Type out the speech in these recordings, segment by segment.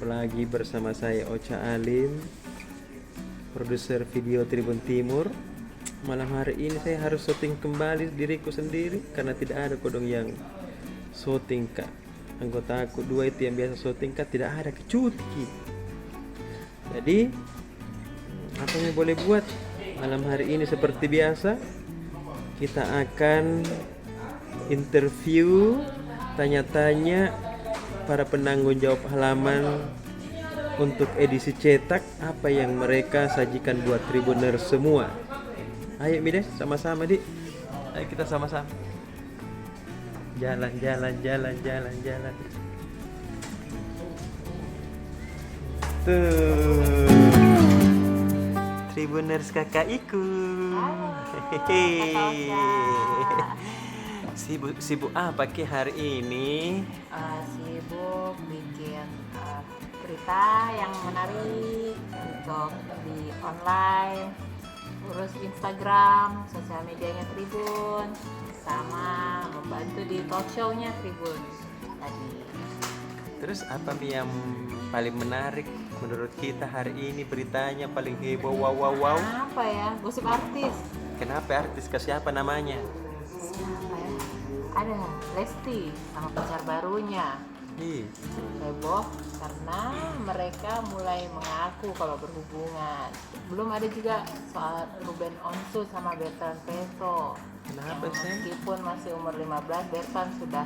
Jumpa lagi bersama saya Ocha Alim, produser video Tribun Timur. Malam hari ini saya harus syuting kembali diriku sendiri karena tidak ada kodong yang syuting kak. Anggota aku dua itu yang biasa syuting kak tidak ada kecuti. Jadi apa yang boleh buat? Malam hari ini seperti biasa kita akan interview, tanya-tanya para penanggung jawab halaman untuk edisi cetak, apa yang mereka sajikan buat Tribuners semua. Ayo Mides, sama-sama Dik. Ayo kita sama-sama jalan. Tuh, Tribuners kakak ikut. Hehehe. Sibuk apa ki hari ini? Sibuk bikin berita yang menarik untuk di online, urus Instagram, sosial medianya Tribun, sama membantu di talk show-nya Tribun tadi. Terus apa Mi yang paling menarik menurut kita hari ini, beritanya paling heboh? Wow. Apa ya? Gosip artis. Kenapa artis, ke siapa namanya? Siapa ya? Ada Lesti sama pacar barunya. Heboh karena mereka mulai mengaku kalau berhubungan. Belum ada juga soal Ruben Onsu sama Bertrand Peso. Kenapa sih? Meskipun masih umur 15, Bertrand sudah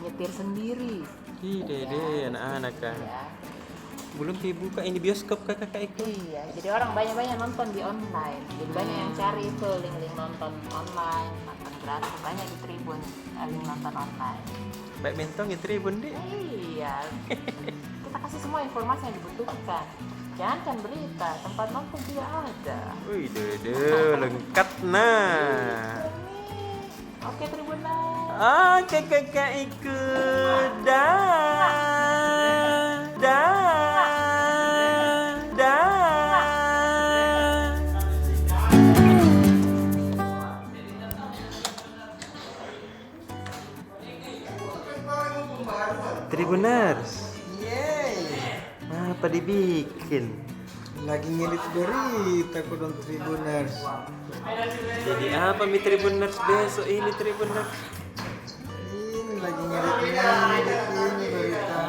nyetir sendiri. Dede, anak-anak kan. Ya. Belum dibuka ini bioskop kakak ikut. Iya, jadi orang banyak nonton di online. Jadi banyak yang cari itu link-link nonton online, nonton gratis banyak di Tribun, link nonton online. Baik mentong ya Tribun Dik. Iya. Kita kasih semua informasi yang dibutuhkan. Jangan kan berita, tempat nonton juga ada. Wih dede, lengkap nah. Oke Tribunan. Oke kakak ikut. Dah. Tribuners, apa dibikin? Lagi ngedit berita kodong Tribuners. Jadi apa Mi Tribuners besok ini Tribuners? Ini lagi ngedit ini berita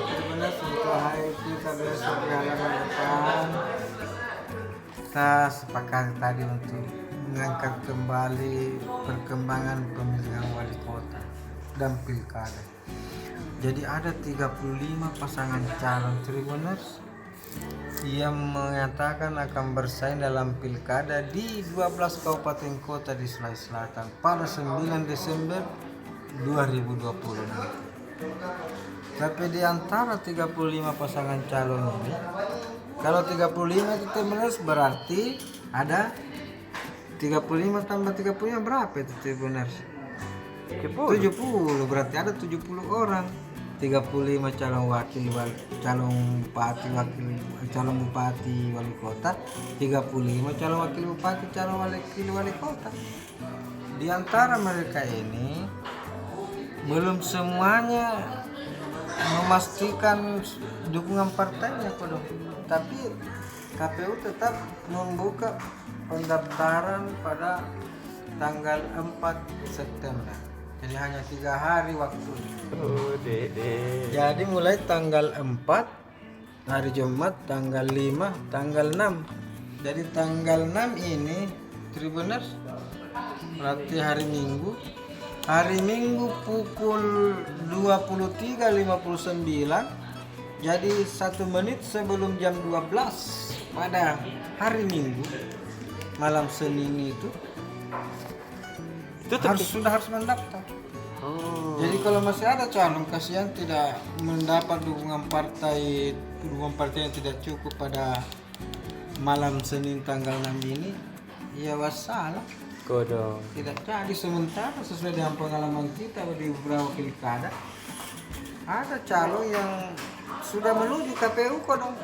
Tribuners untuk hari kita besok di halaman depan. Kita sepakat tadi untuk mengangkat kembali perkembangan pemilihan wali kota dan pilkada. Jadi ada 35 pasangan calon Tribuners yang mengatakan akan bersaing dalam pilkada di 12 kabupaten kota di Sulawesi Selatan pada 9 Desember 2020 nanti. Tapi di antara 35 pasangan calon ini, kalau 35 itu Tribuners berarti ada 35 tambah 35 berapa itu Tribuners? 70, berarti ada 70 orang. 35 calon bupati wali kota, 35 calon wakil bupati, calon wali kota. Di antara mereka ini belum semuanya memastikan dukungan partainya kodong, tapi KPU tetap membuka pendaftaran pada tanggal 4 September. Jadi hanya 3 hari waktu. Oh dede. Jadi mulai tanggal 4 hari Jumat, tanggal 5, tanggal 6. Jadi tanggal 6 ini Tribuners berarti hari Minggu. Hari Minggu pukul 23.59. Jadi 1 menit sebelum jam 12 pada hari Minggu malam Senin itu harus mendaftar. Oh. Jadi kalau masih ada calon kasihan tidak mendapat dukungan partai yang tidak cukup pada malam Senin tanggal 6 ini, ya wassalam. Kodong. Tidak jadi. Sementara sesuai dengan pengalaman kita di beberapa pilkada, ada calon yang sudah menuju KPU kodong.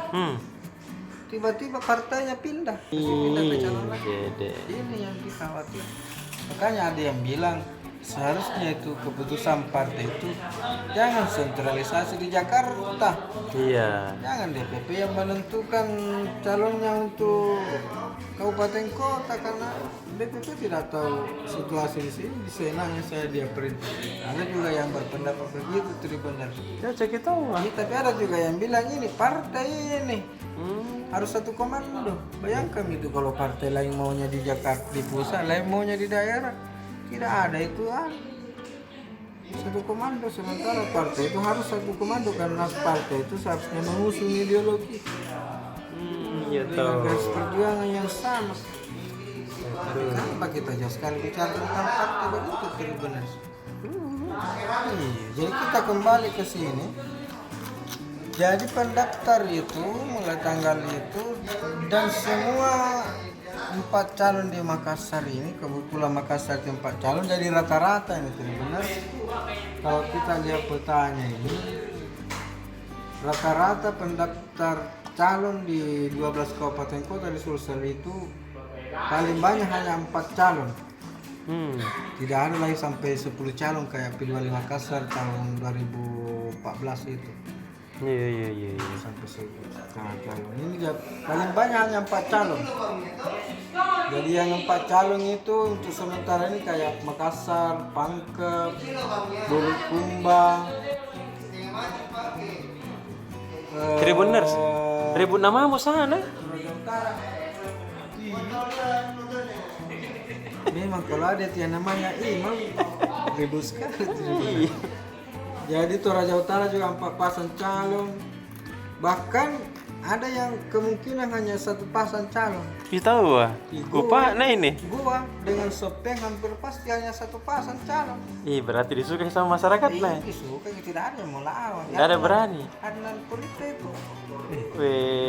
Tiba-tiba partainya pindah ke calon lain. Ini yang dikhawatir. Makanya ada yang bilang seharusnya itu keputusan partai itu jangan sentralisasi di Jakarta. Iya. Jangan DPP yang menentukan calonnya untuk kabupaten kota, karena DPP tidak tahu situasi di sini, senangnya saya dia perintah. Ada juga yang berpendapat begitu, Tribuners. Ya cek itu mah. Iya, tapi ada juga yang bilang ini partai ini harus satu komando. Bayangkan itu kalau partai lain maunya di Jakarta di pusat, lain maunya di daerah, tidak ada itu satu komando. Sementara partai itu harus satu komando karena partai itu seharusnya mengusung ideologi Iya dengan tahu. garis perjuangan yang sama. Kenapa kita jauh sekali bicara tentang partai begitu, Tribuners? Iya, jadi kita kembali ke sini. Jadi pendaftar itu mulai tanggal itu, dan semua 4 calon di Makassar ini, kebetulan Makassar itu 4 calon, jadi rata-rata ini benar. Kalau kita lihat petanya ini, rata-rata pendaftar calon di 12 kabupaten kota di Sulsel itu paling banyak hanya 4 calon. Tidak ada lagi sampai 10 calon kayak Pilwali Makassar tahun 2014 itu. Iya. Sampai 10 calon. Ini dia paling banyak hanya 4 calon. Jadi yang 4 calon itu untuk sementara ini kayak Makassar, Pangkep, Bulukumba, Tribuners. Tribun namamu sana. Raja Utara. Memang kalau ada yang namanya imam ribut sekali. Jadi Toraja Utara juga 4 pasang calon. Bahkan ada yang kemungkinan hanya 1 pasang calon. Kita tahu ah. Gua nah ini. Gua dengan Sopeng hampir pasti hanya 1 pasang calon. Berarti disukai sama masyarakat lah. Suka tidak ada yang mau lawan. Nggak ada berani. Adnan Purita itu.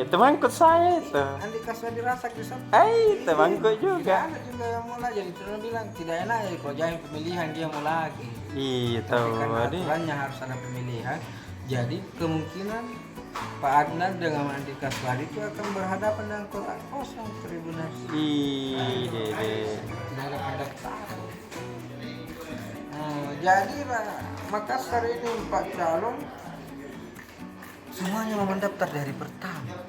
Temanku saya itu. Andika sudah dirasak di Sopeng. Temanku Tidak juga. ada juga yang mau lagi. Jadi terus bilang tidak enak ya kalau jangan pemilihan dia mau lagi. Iya Tapi tahu kan Adi. aturannya harus ada pemilihan. Jadi kemungkinan Pak Adnan dengan Andika Suwadi itu akan berhadapan dengan kotak kosong, Tribuners. Dede. Tidak ada pendaftar. Jadi Makassar ini 4 calon semuanya mau mendaftar dari pertama.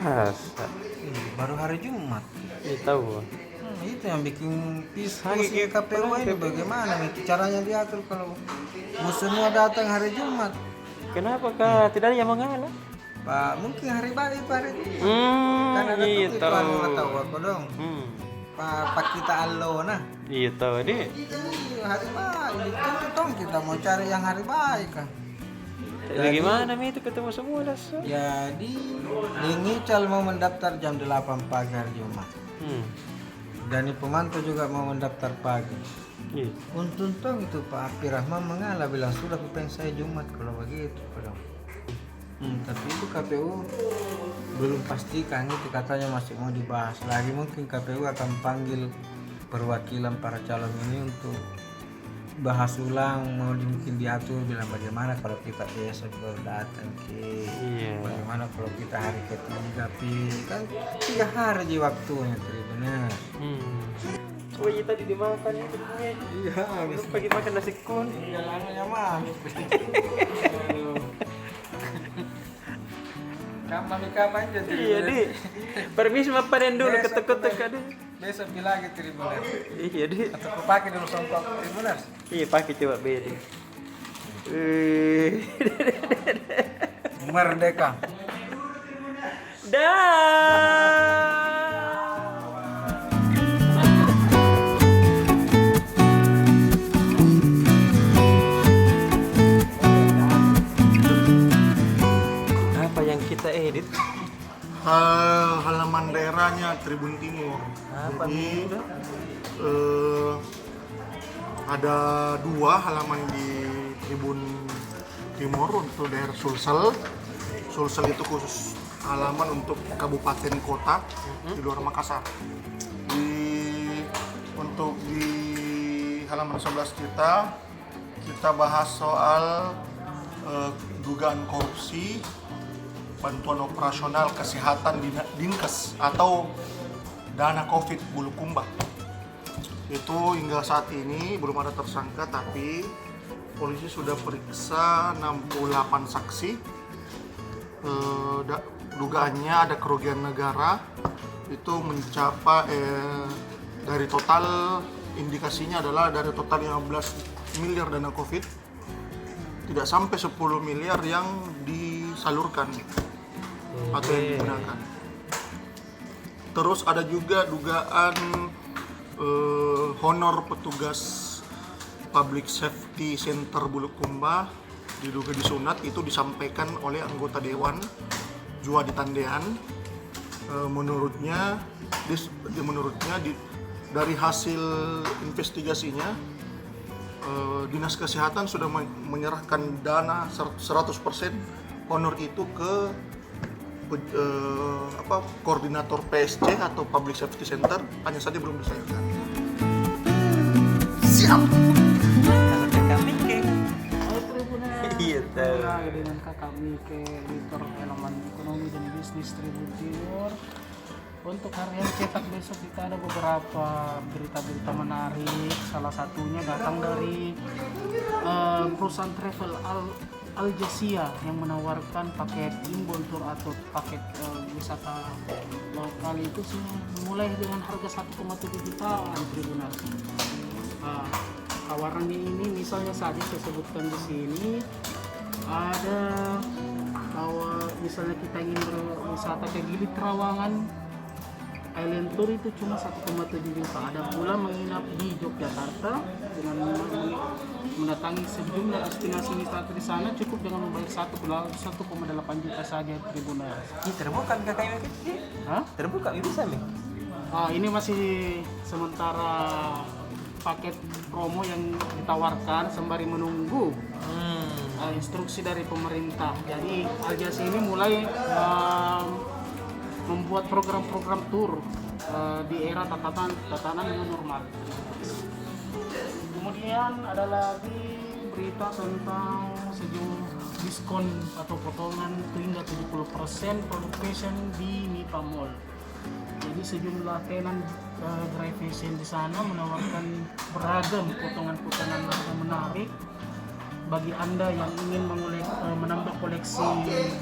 Masa. Baru hari Jumat. Tahu. Itu yang bikin diskusi KPU ini bagaimana nih caranya diatur kalau mau semua datang hari Jumat. Kenapa kah tidak ada yang mengalah? Pak, mungkin hari baik Pak hari ini. Kan ada Iya tuh tahu. nggak tahu aku dong. Pak kita alona. Iya tahu Adi. Iya hari baik. Itu dong kita mau cari yang hari baik kan. Bagaimana itu ketemu semua dah. Jadi Lingical mau mendaftar jam 8 pagi hari Jumat. Dan pemantau juga mau mendaftar pagi. Iya. Untung itu Pak Api Rahman mengalah bilang sudah kupeng saya Jumat kalau begitu Pak. Tapi itu KPU belum pastikan, itu katanya masih mau dibahas lagi. Mungkin KPU akan panggil perwakilan para calon ini untuk bahas ulang, mau mungkin diatur bilang bagaimana kalau kita besok baru datang bagaimana kalau kita hari ketiga kan 3 hari aja waktunya benar. Oh iya tadi dimakan itu. Iya, habis Pagi makan nasi kun. iya namanya mah. Kapan jadi? Iya di. Permisi panen dulu ketuk-ketuk Adi. Besok bilang lagi Tribuners. Iya di. Atau aku pakai dulu songkok Tribuners. Iya pakai coba beda. Merdeka. Dah. Apa yang kita edit? Halaman daerahnya Tribun Timur. Apa Jadi itu? ada 2 halaman di Tribun Timur untuk daerah Sulsel. Sulsel itu khusus halaman untuk kabupaten kota di luar Makassar. Untuk di halaman 11 kita bahas soal dugaan korupsi bantuan operasional kesehatan Dinkes atau dana COVID Bulukumba. Itu hingga saat ini belum ada tersangka, tapi polisi sudah periksa 68 saksi. Dugaannya ada kerugian negara itu mencapai dari total indikasinya adalah dari total 15 miliar dana Covid tidak sampai 10 miliar yang disalurkan atau yang digunakan. Terus ada juga dugaan honor petugas Public Safety Center Bulukumba diduga disunat, itu disampaikan oleh anggota Dewan Juwadi Tandean. Menurutnya dari hasil investigasinya Dinas Kesehatan sudah menyerahkan dana 100% honor itu ke koordinator PSC atau Public Safety Center, hanya saja belum disalurkan. Siap. Kalau kakak Mike. Iya tahu. Dengan kakak Mike, editor halaman ekonomi dan bisnis Tribun Timur. Untuk harian cetak besok kita ada beberapa berita-berita menarik. Salah satunya datang dari perusahaan travel Al Jazeera yang menawarkan paket inbound tour atau paket wisata lokal itu mulai dengan harga 1,7 jutaan Tribuners. Tawarannya ini misalnya saja saya sebutkan di sini ada misalnya kita ingin berwisata ke Gili Trawangan, Island Tour itu cuma 1,7 juta. Ada pula menginap di Yogyakarta dengan mendatangi sejumlah destinasi wisata di sana cukup dengan membayar 1,8 juta saja Tribuners. Ini terbuka kakak Mike? Hah? Terbuka bisa nih? Ini masih sementara paket promo yang ditawarkan sembari menunggu instruksi dari pemerintah. Jadi Al Jazeera ini mulai membuat program-program tur di era tatanan new normal. Kemudian ada lagi berita tentang sejumlah diskon atau potongan hingga 70% produk fashion di Nipa Mall. Jadi sejumlah tenan gerai fashion di sana menawarkan beragam potongan-potongan harga menarik bagi Anda yang ingin menambah koleksi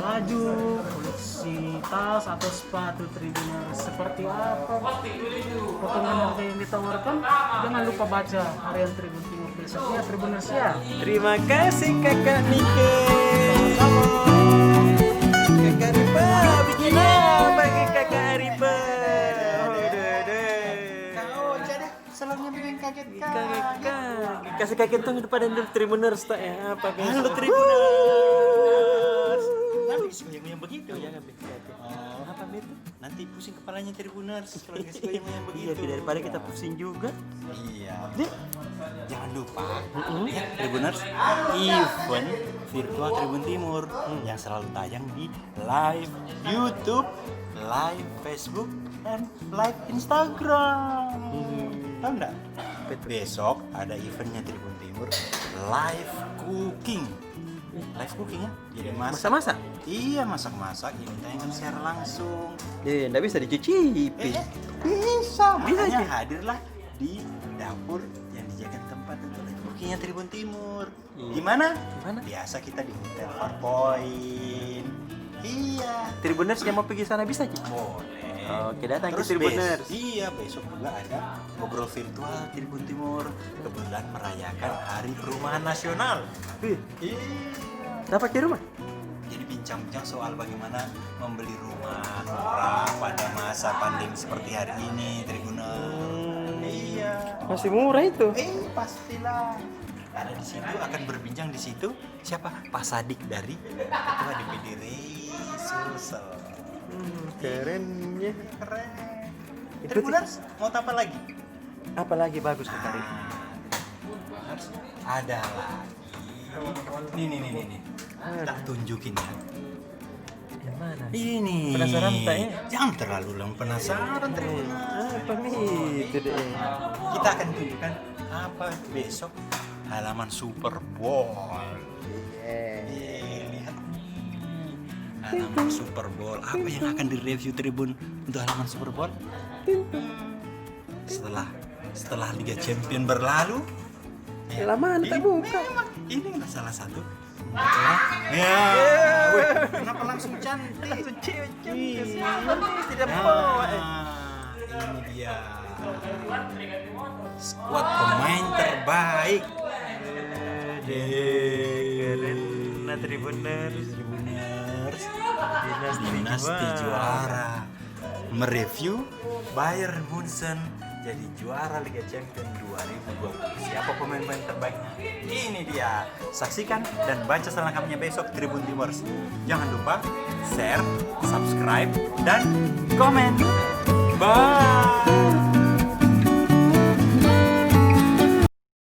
baju, koleksi tas atau sepatu Tribuners. Seperti apa potongan harga yang ditawarkan? Jangan lupa baca harian Tribun Timur besok ya Tribuners ya. Terima kasih kakak Mike. Kakak Ripa bikin apa ke kakak Ripa? Selalunya bikin kaget Kakak kasih kaget tuh pada Tribuners tak ya apa? Halo Tribuners. Nanti yang begitu. Oh, jangan bikin kaget. Apa itu? Nanti pusing kepalanya Tribuners kalau kasih yang begitu. Iya, daripada kita pusing juga. Iya. Jangan lupa ya, Tribuners, event virtual Tribun Timur yang selalu tayang di live YouTube, live Facebook, dan live Instagram. Tahu nggak? Besok ada eventnya Tribun Timur, live cooking. Live cooking ya? Jadi Masa-masa? Iya, masak-masak. Ini tayangan secara langsung. Nggak bisa dicicipi. Bisa. Makanya hadirlah di dapur yang dijadikan tempat untuk live cookingnya Tribun Timur. Gimana? Biasa kita di Hotel Farpoint. Iya. Tribuners yang mau pergi sana bisa Ci? Boleh. Oke, datang ke Terus Tribuners. Iya, besok juga ada ngobrol virtual Tribun Timur. Kebetulan merayakan Hari Perumahan Nasional. Iya. Dapat di rumah? Jadi bincang-bincang soal bagaimana membeli rumah murah pada masa pandemi seperti hari ini, Tribuners. Iya. Masih murah itu. Pastilah. Ada di situ akan berbincang di situ siapa? Pak Sadik dari Ketua DPD Sulsel. Kerennya. Keren. Itu Tribuners, mau apa lagi? Apalagi bagus kakak Ripa? Tribuners, ada lagi. Nih. Tak tunjukin ya. Yang mana? Ini. Penasaran tak ya? Jangan terlalu lama penasaran, Tribuners. Apa nih itu deh? Kita akan tunjukkan apa besok halaman Super Bowl. Lihat halaman Super Bowl. Apa yang akan direview Tribun untuk halaman Super Bowl? Setelah setelah Liga Champion berlalu. Lama tak buka. Ini salah satu. Ya, weh, kenapa langsung cantik? Langsung cewek cantik. Tidak Ini dia skuad pemain terbaik. Keren. Nah, Tribuners. Dinasti juara. Mereview Bayern Munchen jadi juara Liga Champions 2020. Siapa pemain-pemain terbaiknya? Ini dia. Saksikan dan baca selengkapnya besok Tribun Timors. Jangan lupa share, subscribe, dan komen. Bye.